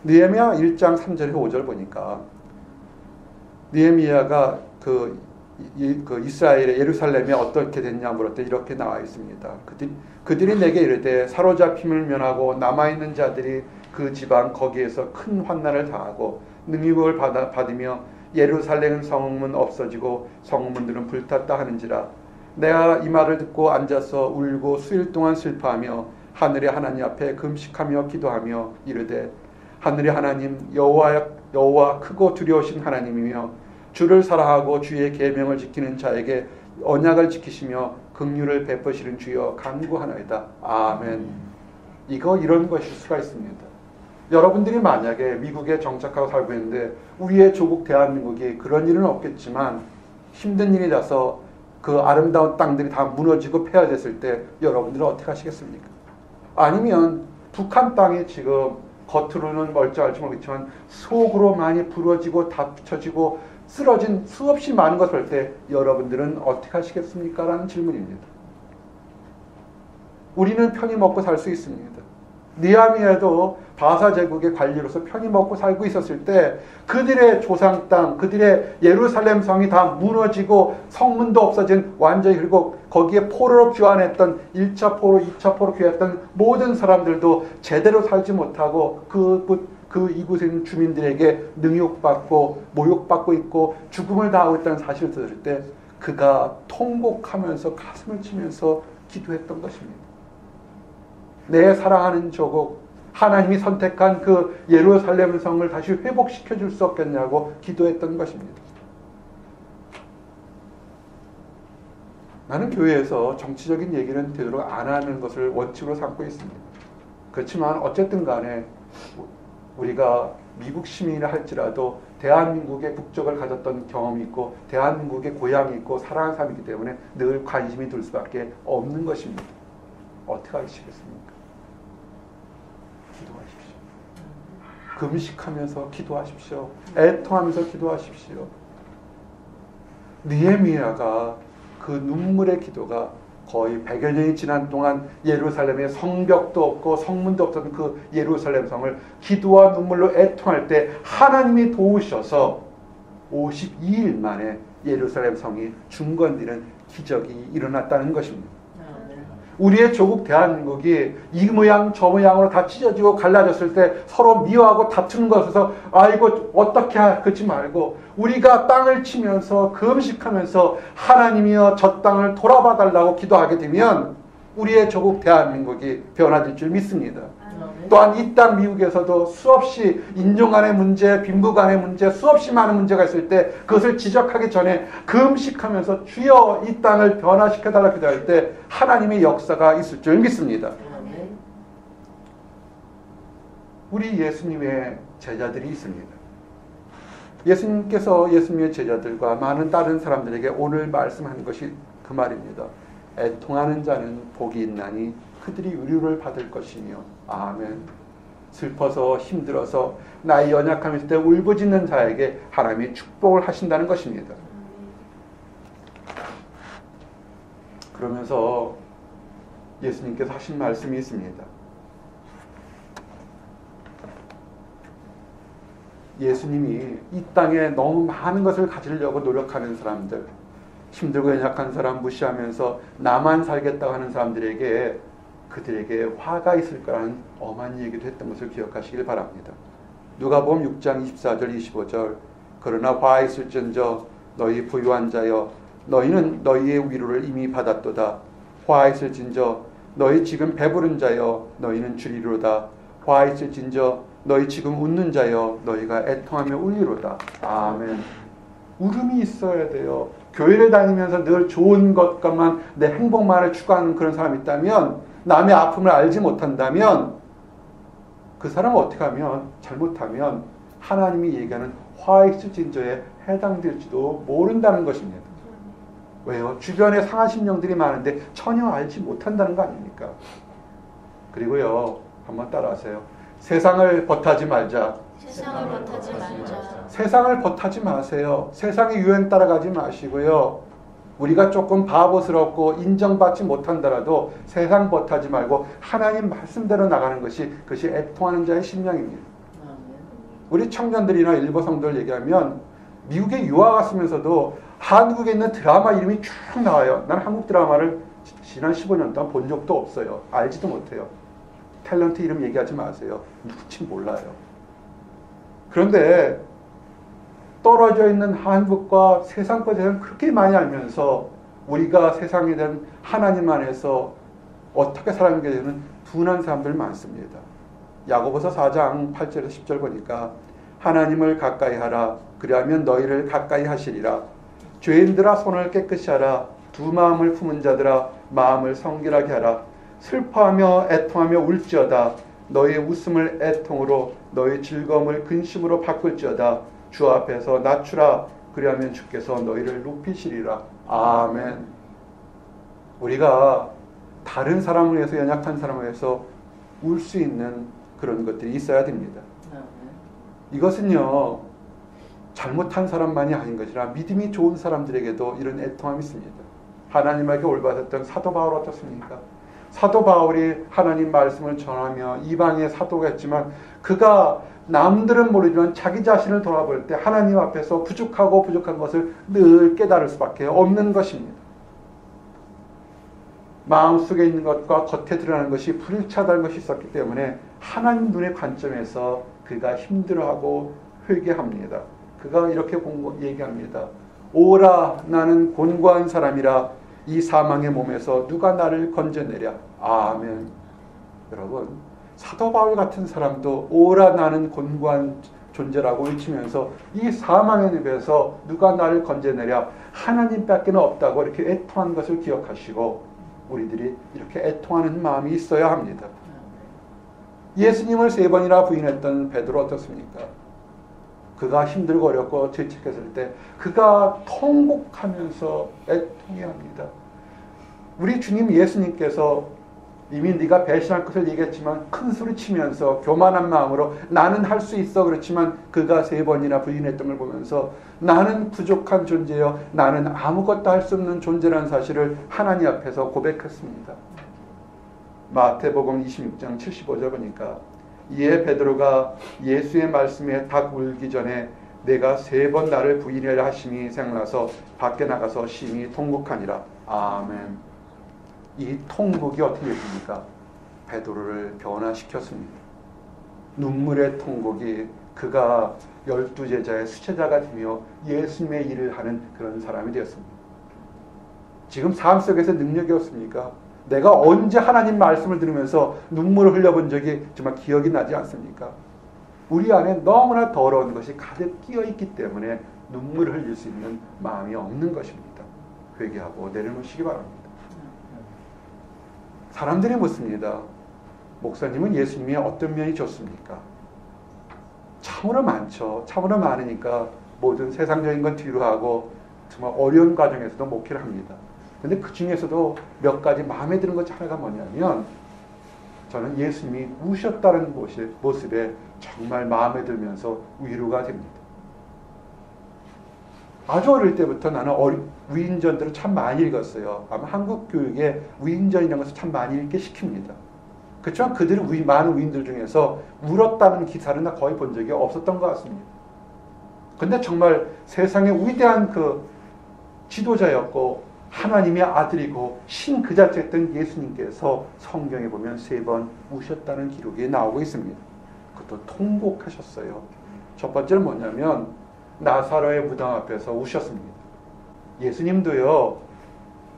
[SPEAKER 1] 느헤미야 1장 3절에서 5절 보니까 느헤미야가 그 이스라엘의 예루살렘이 어떻게 됐냐 물을 때 이렇게 나와 있습니다. 그들이 내게 이르되 사로잡힘을 면하고 남아있는 자들이 그 지방 거기에서 큰 환난을 당하고 능유을 받으며 예루살렘 성문 없어지고 성문들은 불탔다 하는지라 내가 이 말을 듣고 앉아서 울고 수일 동안 슬퍼하며 하늘의 하나님 앞에 금식하며 기도하며 이르되 하늘의 하나님 여호와 크고 두려우신 하나님이며 주를 사랑하고 주의 계명을 지키는 자에게 언약을 지키시며 긍휼을 베푸시는 주여 간구하나이다. 아멘. 이런 것일 수가 있습니다. 여러분들이 만약에 미국에 정착하고 살고 있는데 우리의 조국 대한민국이 그런 일은 없겠지만 힘든 일이 나서 그 아름다운 땅들이 다 무너지고 폐허됐을 때 여러분들은 어떻게 하시겠습니까? 아니면 북한 땅이 지금 겉으로는 멀쩡할지 모르겠지만 속으로 많이 부러지고 다쳐지고 쓰러진 수없이 많은 것을 볼 때 여러분들은 어떻게 하시겠습니까? 라는 질문입니다. 우리는 편히 먹고 살 수 있습니다. 느헤미야도 바사 제국의 관리로서 편히 먹고 살고 있었을 때 그들의 조상 땅, 그들의 예루살렘 성이 다 무너지고 성문도 없어진 완전히, 그리고 거기에 포로로 귀환했던 1차 포로, 2차 포로 귀환했던 모든 사람들도 제대로 살지 못하고 그 이곳에 있는 주민들에게 능욕받고 모욕받고 있고 죽음을 당하고 있다는 사실을 들을 때 그가 통곡하면서 가슴을 치면서 기도했던 것입니다. 내 사랑하는 조국, 하나님이 선택한 그 예루살렘 성을 다시 회복시켜 줄 수 없겠냐고 기도했던 것입니다. 나는 교회에서 정치적인 얘기는 되도록 안 하는 것을 원칙으로 삼고 있습니다. 그렇지만 어쨌든 간에 우리가 미국 시민이라 할지라도 대한민국의 국적을 가졌던 경험이 있고 대한민국의 고향이 있고 사랑하는 사람이기 때문에 늘 관심이 들 수밖에 없는 것입니다. 어떻게 하시겠습니까? 기도하십시오. 금식하면서 기도하십시오. 애통하면서 기도하십시오. 느헤미야가 그 눈물의 기도가 거의 100여 년이 지난 동안 예루살렘에 성벽도 없고 성문도 없던 그 예루살렘 성을 기도와 눈물로 애통할 때 하나님이 도우셔서 52일 만에 예루살렘 성이 중건되는 기적이 일어났다는 것입니다. 우리의 조국 대한민국이 이 모양 저 모양으로 다 찢어지고 갈라졌을 때 서로 미워하고 다투는 것에서 아이고 어떻게 그러지 말고 우리가 땅을 치면서 금식하면서 하나님이여 저 땅을 돌아봐 달라고 기도하게 되면 우리의 조국 대한민국이 변화될 줄 믿습니다. 또한 이 땅 미국에서도 수없이 인종 간의 문제, 빈부 간의 문제, 수없이 많은 문제가 있을 때 그것을 지적하기 전에 금식하면서 주여 이 땅을 변화시켜달라고 기도할 때 하나님의 역사가 있을 줄 믿습니다. 우리 예수님의 제자들이 있습니다. 예수님께서 예수님의 제자들과 많은 다른 사람들에게 오늘 말씀한 것이 그 말입니다. 애통하는 자는 복이 있나니 그들이 위로를 받을 것이며 아멘. 슬퍼서 힘들어서 나의 연약함이 있을 때 울부짖는 자에게 하나님이 축복을 하신다는 것입니다. 그러면서 예수님께서 하신 말씀이 있습니다. 예수님이 이 땅에 너무 많은 것을 가지려고 노력하는 사람들, 힘들고 연약한 사람 무시하면서 나만 살겠다고 하는 사람들에게 그들에게 화가 있을 거라는 엄한 얘기도 했던 것을 기억하시길 바랍니다. 누가복음 6장 24절 25절 그러나 화 있을진저 너희 부유한 자여 너희는 너희의 위로를 이미 받았도다. 화 있을진저 너희 지금 배부른 자여 너희는 주리로다. 화 있을진저 너희 지금 웃는 자여 너희가 애통하며 울리로다. 아멘. 울음이 있어야 돼요. 교회를 다니면서 늘 좋은 것과만 내 행복만을 추구하는 그런 사람이 있다면 남의 아픔을 알지 못한다면 그 사람은 어떻게 하면 잘못하면 하나님이 얘기하는 화익수진저에 해당될지도 모른다는 것입니다. 왜요? 주변에 상한 심령들이 많은데 전혀 알지 못한다는 거 아닙니까? 그리고요, 한번 따라하세요. 세상을 버타지 말자.
[SPEAKER 3] 세상을 버타지 말자.
[SPEAKER 1] 세상을 버타지 마세요. 세상의 유행 따라가지 마시고요. 우리가 조금 바보스럽고 인정받지 못한다라도 세상 버타지 말고 하나님 말씀대로 나가는 것이 그것이 애통하는 자의 심령입니다. 우리 청년들이나 일부 성도들 얘기하면 미국에 유학 갔으면서도 한국에 있는 드라마 이름이 쭉 나와요. 난 한국 드라마를 지난 15년 동안 본 적도 없어요. 알지도 못해요. 탤런트 이름 얘기하지 마세요. 누군지 몰라요. 그런데 떨어져 있는 한국과 세상 것에 대해서 그렇게 많이 알면서 우리가 세상에 대한 하나님 안에서 어떻게 살아가는 게 되는 둔한 사람들 많습니다. 야고보서 4장 8절에서 10절 보니까 하나님을 가까이 하라. 그리하면 너희를 가까이 하시리라. 죄인들아 손을 깨끗이 하라. 두 마음을 품은 자들아 마음을 성결하게 하라. 슬퍼하며 애통하며 울지어다. 너희의 웃음을 애통으로 너희 즐거움을 근심으로 바꿀지어다. 주 앞에서 낮추라. 그리하면 주께서 너희를 높이시리라. 아멘. 우리가 다른 사람을 위해서 연약한 사람을 위해서 울 수 있는 그런 것들이 있어야 됩니다. 이것은요 잘못한 사람만이 아닌 것이라 믿음이 좋은 사람들에게도 이런 애통함이 있습니다. 하나님에게 올받았던 사도 바울 어떻습니까? 사도 바울이 하나님 말씀을 전하며 이방의 사도가 했지만 그가 남들은 모르지만 자기 자신을 돌아볼 때 하나님 앞에서 부족한 것을 늘 깨달을 수밖에 없는 것입니다. 마음속에 있는 것과 겉에 드러나는 것이 불일치하다는 것이 있었기 때문에 하나님 눈의 관점에서 그가 힘들어하고 회개합니다. 그가 이렇게 얘기합니다. 오라 나는 곤고한 사람이라 이 사망의 몸에서 누가 나를 건져내랴. 아멘. 여러분 사도 바울 같은 사람도 오라 나는 곤고한 존재라고 외치면서 이 사망의 늪에서 누가 나를 건져내랴. 하나님밖에 없다고 이렇게 애통한 것을 기억하시고 우리들이 이렇게 애통하는 마음이 있어야 합니다. 예수님을 3번이나 부인했던 베드로 어떻습니까? 그가 힘들고 어렵고 죄책했을 때 그가 통곡하면서 애통해야 합니다. 우리 주님 예수님께서 이미 네가 배신할 것을 얘기했지만 큰 소리 치면서 교만한 마음으로 나는 할 수 있어 그렇지만 그가 3번이나 부인했던 걸 보면서 나는 부족한 존재여 나는 아무것도 할 수 없는 존재라는 사실을 하나님 앞에서 고백했습니다. 마태복음 26장 75절 보니까 이에 베드로가 예수의 말씀에 닭 울기 전에 내가 3번 나를 부인하려 하심이 생각나서 밖에 나가서 심히 통곡하니라. 아멘. 이 통곡이 어떻게 됐습니까? 베드로를 변화시켰습니다. 눈물의 통곡이 그가 12제자의 수제자가 되며 예수님의 일을 하는 그런 사람이 되었습니다. 지금 삶 속에서 능력이 없습니까? 내가 언제 하나님 말씀을 들으면서 눈물을 흘려본 적이 정말 기억이 나지 않습니까? 우리 안에 너무나 더러운 것이 가득 끼어있기 때문에 눈물을 흘릴 수 있는 마음이 없는 것입니다. 회개하고 내려놓으시기 바랍니다. 사람들이 묻습니다. 목사님은 예수님의 어떤 면이 좋습니까? 참으로 많죠. 참으로 많으니까 모든 세상적인 건 뒤로 하고 정말 어려운 과정에서도 목회를 합니다. 근데 그 중에서도 몇 가지 마음에 드는 것 하나가 뭐냐면 저는 예수님이 우셨다는 모습에 정말 마음에 들면서 위로가 됩니다. 아주 어릴 때부터 나는 위인전들을 참 많이 읽었어요. 아마 한국 교육에 위인전이라는 것을 참 많이 읽게 시킵니다. 그렇지만 그들이 많은 위인들 중에서 울었다는 기사를 나 거의 본 적이 없었던 것 같습니다. 근데 정말 세상의 위대한 그 지도자였고 하나님의 아들이고 신 그 자체였던 예수님께서 성경에 보면 3번 우셨다는 기록이 나오고 있습니다. 그것도 통곡하셨어요. 첫 번째는 뭐냐면 나사로의 무덤 앞에서 우셨습니다. 예수님도요.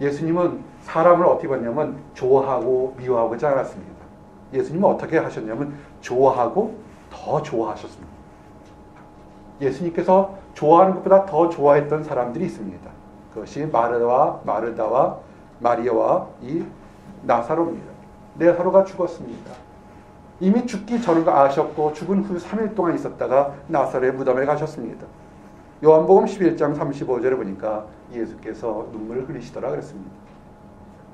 [SPEAKER 1] 예수님은 사람을 어떻게 봤냐면 좋아하고 미워하고 하지 않았습니다. 예수님은 어떻게 하셨냐면 좋아하고 더 좋아하셨습니다. 예수님께서 좋아하는 것보다 더 좋아했던 사람들이 있습니다. 그것이 마르다와 마리아와 이 나사로입니다. 나사로가 죽었습니다. 이미 죽기 전을 아셨고 죽은 후 3일 동안 있었다가 나사로의 무덤에 가셨습니다. 요한복음 11장 35절에 보니까 예수께서 눈물을 흘리시더라 그랬습니다.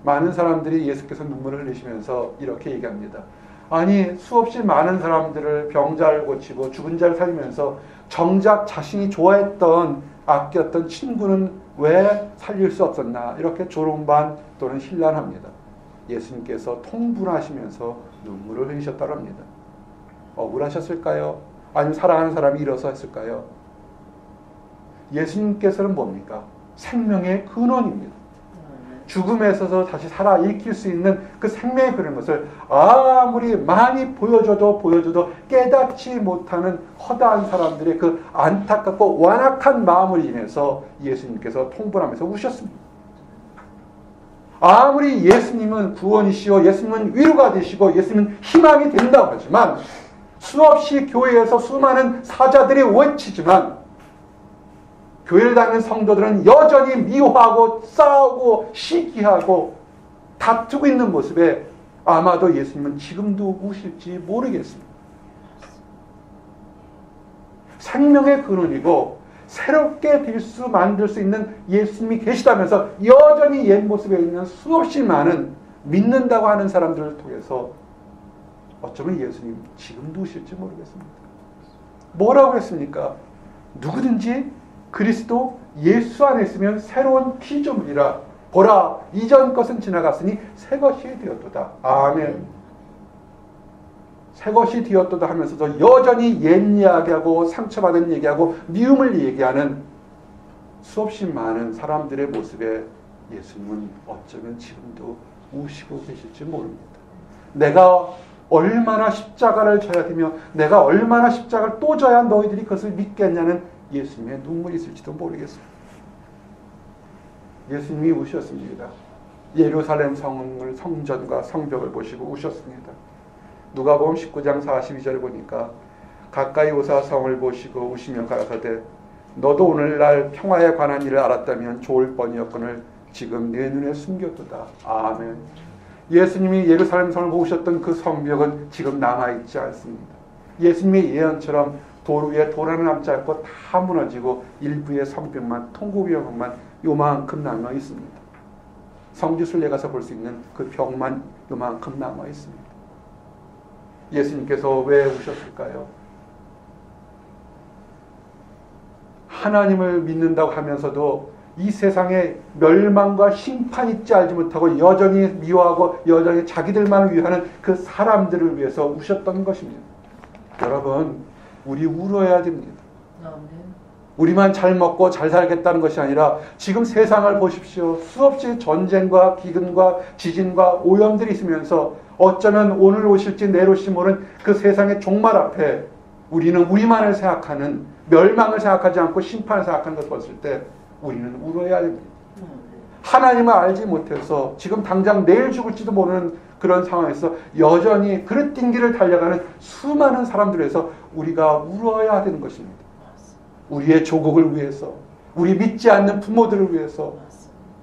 [SPEAKER 1] 많은 사람들이 예수께서 눈물을 흘리시면서 이렇게 얘기합니다. 아니 수없이 많은 사람들을 병자를 고치고 죽은 자를 살리면서 정작 자신이 좋아했던 아꼈던 친구는 왜 살릴 수 없었나 이렇게 조롱반 또는 힐난합니다. 예수님께서 통분하시면서 눈물을 흘리셨다고 합니다. 억울하셨을까요? 아니면 사랑하는 사람이 일어서 했을까요? 예수님께서는 뭡니까? 생명의 근원입니다. 죽음에서 다시 살아 일으킬 수 있는 그 생명의 그런 것을 아무리 많이 보여줘도 깨닫지 못하는 허다한 사람들의 그 안타깝고 완악한 마음을 인해서 예수님께서 통분하면서 우셨습니다. 아무리 예수님은 구원이시오, 예수님은 위로가 되시고 예수님은 희망이 된다고 하지만 수없이 교회에서 수많은 사자들이 외치지만 교회를 다니는 성도들은 여전히 미워하고 싸우고 시기하고 다투고 있는 모습에 아마도 예수님은 지금도 우실지 모르겠습니다. 생명의 근원이고 새롭게 만들 수 있는 예수님이 계시다면서 여전히 옛 모습에 있는 수없이 많은 믿는다고 하는 사람들을 통해서 어쩌면 예수님 지금도 우실지 모르겠습니다. 뭐라고 했습니까? 누구든지 그리스도 예수 안에 있으면 새로운 피조물이라 보라 이전 것은 지나갔으니 새 것이 되었도다. 아멘. 새 것이 되었도다 하면서도 여전히 옛 이야기하고 상처받은 얘기하고 미움을 얘기하는 수없이 많은 사람들의 모습에 예수님은 어쩌면 지금도 우시고 계실지 모릅니다. 내가 얼마나 십자가를 져야 되며 내가 얼마나 십자가를 또 져야 너희들이 그것을 믿겠냐는 예수님의 눈물이 있을지도 모르겠습니다. 예수님이 우셨습니다. 예루살렘 성전과 성벽을 보시고 우셨습니다. 누가복음 19장 42절을 보니까 가까이 오사 성을 보시고 우시며 가라사대 너도 오늘날 평화에 관한 일을 알았다면 좋을 뻔이었거늘 지금 내 눈에 숨겨두다. 아멘. 예수님이 예루살렘 성을 보셨던 그 성벽은 지금 남아있지 않습니다. 예수님의 예언처럼 돌 위에 돌 하나 남지 않고 다 무너지고 일부의 성벽만 통곡병만 요만큼 남아 있습니다. 성지순례 가서 볼 수 있는 그 벽만 요만큼 남아 있습니다. 예수님께서 왜 우셨을까요? 하나님을 믿는다고 하면서도 이 세상에 멸망과 심판이 있지 알지 못하고 여전히 미워하고 여전히 자기들만을 위하는 그 사람들을 위해서 우셨던 것입니다. 여러분, 우리 울어야 됩니다. 우리만 잘 먹고 잘 살겠다는 것이 아니라 지금 세상을 보십시오. 수없이 전쟁과 기근과 지진과 오염들이 있으면서 어쩌면 오늘 오실지 내일 오실지 모르는 그 세상의 종말 앞에 우리는 우리만을 생각하는, 멸망을 생각하지 않고 심판을 생각하는 것을 봤을 때 우리는 울어야 됩니다. 하나님을 알지 못해서 지금 당장 내일 죽을지도 모르는 그런 상황에서 여전히 그릇된 길을 달려가는 수많은 사람들을 위해서 우리가 울어야 되는 것입니다. 우리의 조국을 위해서, 우리 믿지 않는 부모들을 위해서,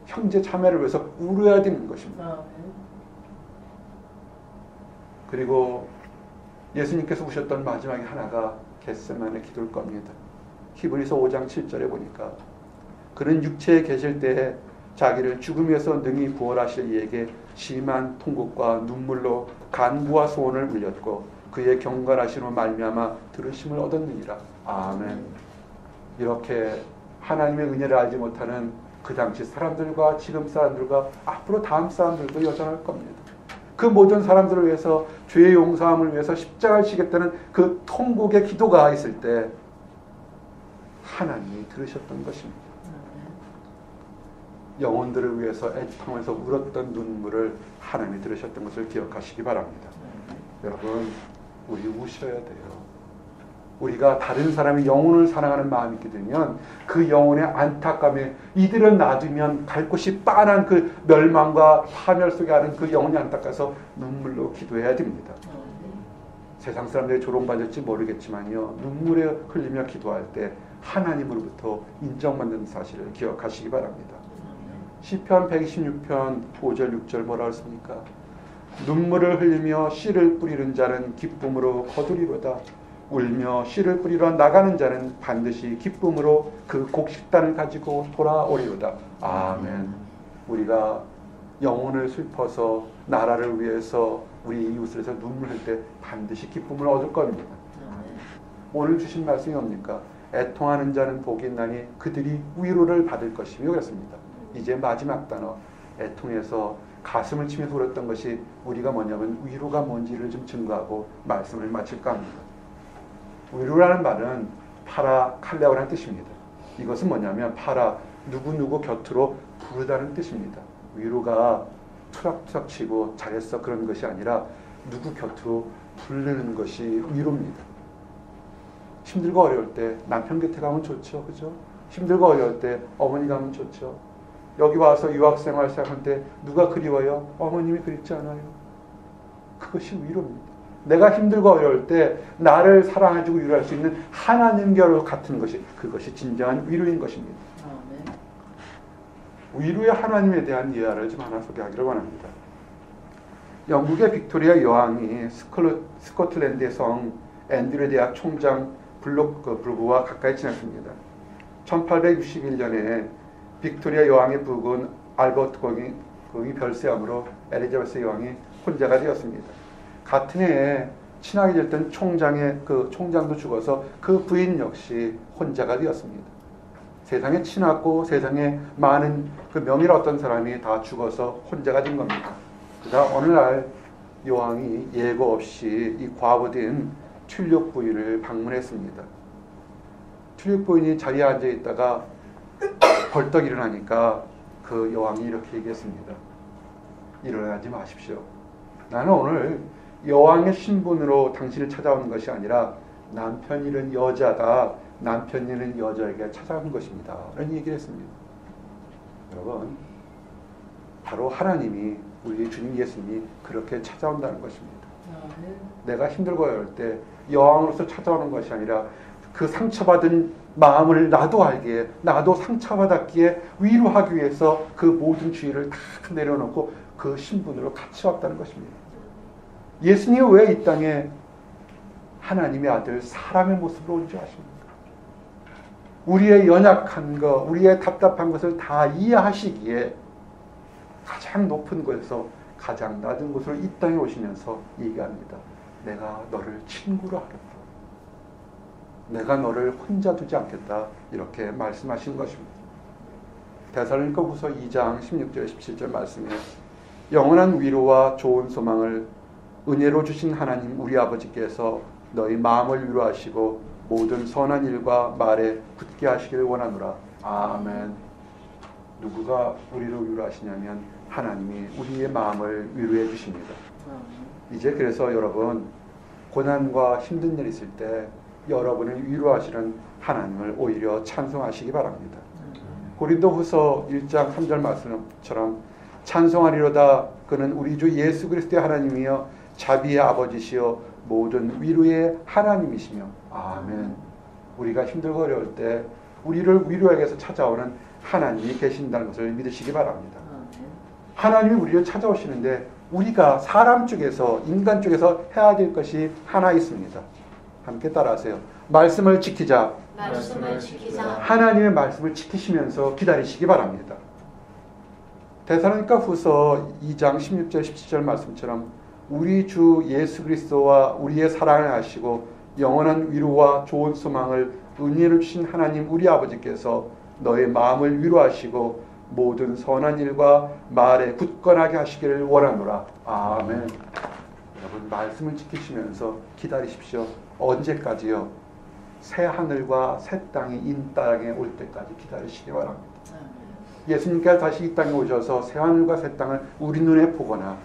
[SPEAKER 1] 형제 자매를 위해서 울어야 되는 것입니다. 그리고 예수님께서 우셨던 마지막에 하나가 겟세마네 기도일 겁니다. 히브리서 5장 7절에 보니까 그는 육체에 계실 때에 자기를 죽음에서 능히 부활하실 이에게 심한 통곡과 눈물로 간구와 소원을 울렸고 그의 경건하심으로 말미암아 들으심을 얻었느니라. 아멘. 이렇게 하나님의 은혜를 알지 못하는 그 당시 사람들과 지금 사람들과 앞으로 다음 사람들도 여전할 겁니다. 그 모든 사람들을 위해서 죄의 용서함을 위해서 십자가를 지겠다는 그 통곡의 기도가 있을 때 하나님이 들으셨던 것입니다. 영혼들을 위해서 애통해서 울었던 눈물을 하나님이 들으셨던 것을 기억하시기 바랍니다. 여러분, 우리 우셔야 돼요. 우리가 다른 사람의 영혼을 사랑하는 마음이 있게 되면 그 영혼의 안타까움에 이들을 놔두면 갈 곳이 빤한 그 멸망과 파멸 속에 하는 그 영혼이 안타까워서 눈물로 기도해야 됩니다. 세상 사람들이 조롱받을지 모르겠지만요, 눈물에 흘리며 기도할 때 하나님으로부터 인정받는 사실을 기억하시기 바랍니다. 시편 126편 5절 6절 뭐라고 했습니까? 눈물을 흘리며 씨를 뿌리는 자는 기쁨으로 거두리로다. 울며 씨를 뿌리러 나가는 자는 반드시 기쁨으로 그 곡식단을 가지고 돌아오리로다. 아멘. 우리가 영혼을 슬퍼서 나라를 위해서 우리 이웃을 위해서 눈물 흘릴 때 반드시 기쁨을 얻을 겁니다. 오늘 주신 말씀이 뭡니까? 애통하는 자는 복이 있나니 그들이 위로를 받을 것이며 그랬습니다. 이제 마지막 단어, 애통해서 가슴을 치면서 울었던 것이 우리가 뭐냐면 위로가 뭔지를 좀 증거하고 말씀을 마칠까 합니다. 위로라는 말은 파라 칼레오라는 뜻입니다. 이것은 뭐냐면 파라, 누구누구 곁으로 부르다는 뜻입니다. 위로가 투락투락 치고 잘했어 그런 것이 아니라 누구 곁으로 부르는 것이 위로입니다. 힘들고 어려울 때 남편 곁에 가면 좋죠. 그죠? 힘들고 어려울 때 어머니 가면 좋죠. 여기 와서 유학생활 시작할 때 누가 그리워요? 어머님이 그립지 않아요? 그것이 위로입니다. 내가 힘들고 어려울 때 나를 사랑해주고 위로할 수 있는 하나님과 같은 것이, 그것이 진정한 위로인 것입니다. 위로의 하나님에 대한 이해를 좀 하나 소개하기를 원합니다. 영국의 빅토리아 여왕이 스코틀랜드의 성 앤드류 대학 총장 블루와 가까이 지냈습니다. 1861년에 빅토리아 여왕의 부군 알버트 공이 별세함으로 엘리자베스 여왕이 혼자가 되었습니다. 같은 해에 친하게 지냈던 총장도 죽어서 그 부인 역시 혼자가 되었습니다. 세상에 친하고 세상에 많은 그 명의로웠던 사람이 다 죽어서 혼자가 된 겁니다. 그러다 어느 날 여왕이 예고 없이 이 과부된 튤립 부인을 방문했습니다. 튤립 부인이 자리에 앉아 있다가 벌떡 일어나니까 그 여왕이 이렇게 얘기했습니다. 일어나지 마십시오. 나는 오늘 여왕의 신분으로 당신을 찾아오는 것이 아니라 남편 잃은 여자가 남편 잃은 여자에게 찾아온 것입니다. 라는 얘기를 했습니다. 여러분, 바로 하나님이, 우리 주님 예수님이 그렇게 찾아온다는 것입니다. 내가 힘들고 어려울 때 여왕으로서 찾아오는 것이 아니라 그 상처받은 마음을 나도 알기에, 나도 상처받았기에 위로하기 위해서 그 모든 주의를 다 내려놓고 그 신분으로 같이 왔다는 것입니다. 예수님이 왜 이 땅에 하나님의 아들 사람의 모습으로 온 줄 아십니까? 우리의 연약한 것, 우리의 답답한 것을 다 이해하시기에 가장 높은 곳에서 가장 낮은 곳으로 이 땅에 오시면서 얘기합니다. 내가 너를 친구로 하겠다. 내가 너를 혼자 두지 않겠다. 이렇게 말씀하신 것입니다. 데살로니가후서 2장 16절 17절 말씀에 영원한 위로와 좋은 소망을 은혜로 주신 하나님 우리 아버지께서 너희 마음을 위로하시고 모든 선한 일과 말에 굳게 하시기를 원하노라. 아멘. 누구가 우리를 위로하시냐면 하나님이 우리의 마음을 위로해 주십니다. 이제 그래서 여러분 고난과 힘든 일 있을 때 여러분을 위로하시는 하나님을 오히려 찬송하시기 바랍니다. 고린도후서 1장 3절 말씀처럼 찬송하리로다 그는 우리 주 예수 그리스도의 하나님이여 자비의 아버지시여 모든 위로의 하나님이시며 아멘. 우리가 힘들고 어려울 때 우리를 위로하기 위해서 찾아오는 하나님이 계신다는 것을 믿으시기 바랍니다. 하나님이 우리를 찾아오시는데 우리가 사람 쪽에서 인간 쪽에서 해야 될 것이 하나 있습니다. 함께 따라하세요. 말씀을 지키자.
[SPEAKER 3] 말씀을 지키자.
[SPEAKER 1] 하나님의 말씀을 지키시면서 기다리시기 바랍니다. 데살로니가후서 2장 16절 17절 말씀처럼 우리 주 예수 그리스도와 우리의 사랑을 아시고 영원한 위로와 좋은 소망을 은혜로 주신 하나님 우리 아버지께서 너의 마음을 위로하시고 모든 선한 일과 말에 굳건하게 하시기를 원하노라. 아멘. 여러분 말씀을 지키시면서 기다리십시오. 언제까지요? 새 하늘과 새 땅이 이 땅에 올 때까지 기다리시기 바랍니다. 예수님께서 다시 이 땅에 오셔서 새 하늘과 새 땅을 우리 눈에 보거나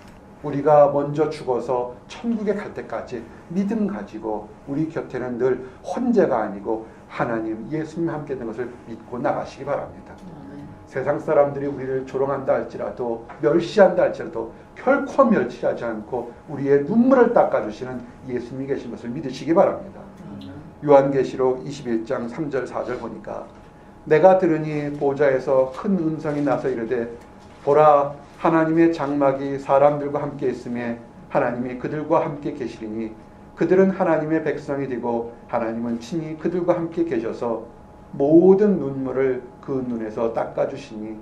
[SPEAKER 1] 우리가 먼저 죽어서 천국에 갈 때까지 믿음 가지고 우리 곁에는 늘 혼자가 아니고 하나님 예수님 함께 있는 것을 믿고 나가시기 바랍니다. 세상 사람들이 우리를 조롱한다 할지라도 멸시한다 할지라도 결코 멸시하지 않고 우리의 눈물을 닦아주시는 예수님이 계신 것을 믿으시기 바랍니다. 요한계시록 21장 3절 4절 보니까 내가 들으니 보좌에서 큰 음성이 나서 이르되 보라 하나님의 장막이 사람들과 함께 있으며 하나님이 그들과 함께 계시리니 그들은 하나님의 백성이 되고 하나님은 친히 그들과 함께 계셔서 모든 눈물을 그 눈에서 닦아주시니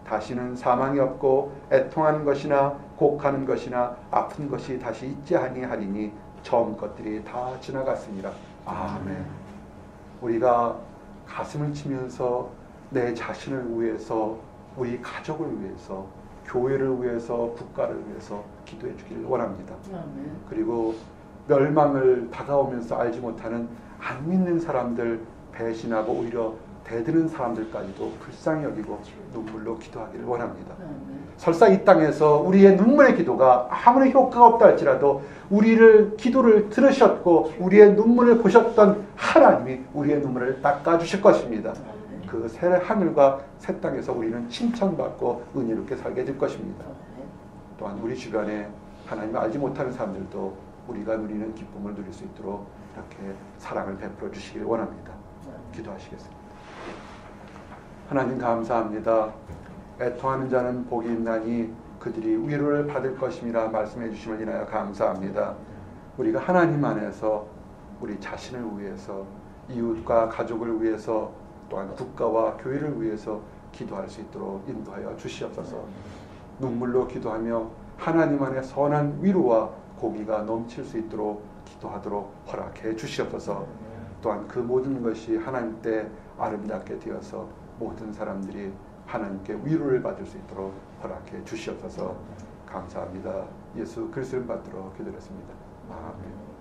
[SPEAKER 1] 다시는 사망이 없고 애통하는 것이나 곡하는 것이나 아픈 것이 다시 있지 아니하리니 처음 것들이 다 지나갔습니다. 아멘. 우리가 가슴을 치면서 내 자신을 위해서 우리 가족을 위해서 교회를 위해서 국가를 위해서 기도해 주기를 원합니다. 그리고 멸망을 다가오면서 알지 못하는 안 믿는 사람들 배신하고 오히려 대드는 사람들까지도 불쌍히 여기고 눈물로 기도하기를 원합니다. 설사 이 땅에서 우리의 눈물의 기도가 아무리 효과가 없다 할지라도 우리를 기도를 들으셨고 우리의 눈물을 보셨던 하나님이 우리의 눈물을 닦아주실 것입니다. 그 새 하늘과 새 땅에서 우리는 칭찬받고 은혜롭게 살게 될 것입니다. 또한 우리 주변에 하나님을 알지 못하는 사람들도 우리가 누리는 기쁨을 누릴 수 있도록 이렇게 사랑을 베풀어 주시길 원합니다. 기도하시겠습니다. 하나님 감사합니다. 애통하는 자는 복이 있나니 그들이 위로를 받을 것임이라 말씀해 주심을 인하여 감사합니다. 우리가 하나님 안에서 우리 자신을 위해서 이웃과 가족을 위해서 또한 국가와 교회를 위해서 기도할 수 있도록 인도하여 주시옵소서. 눈물로 기도하며 하나님 안에 선한 위로와 공의가 넘칠 수 있도록 기도하도록 허락해 주시옵소서. 또한 그 모든 것이 하나님 때 아름답게 되어서 모든 사람들이 하나님께 위로를 받을 수 있도록 허락해 주시옵소서. 감사합니다. 예수 그리스도를 받들어 기도했습니다. 아멘.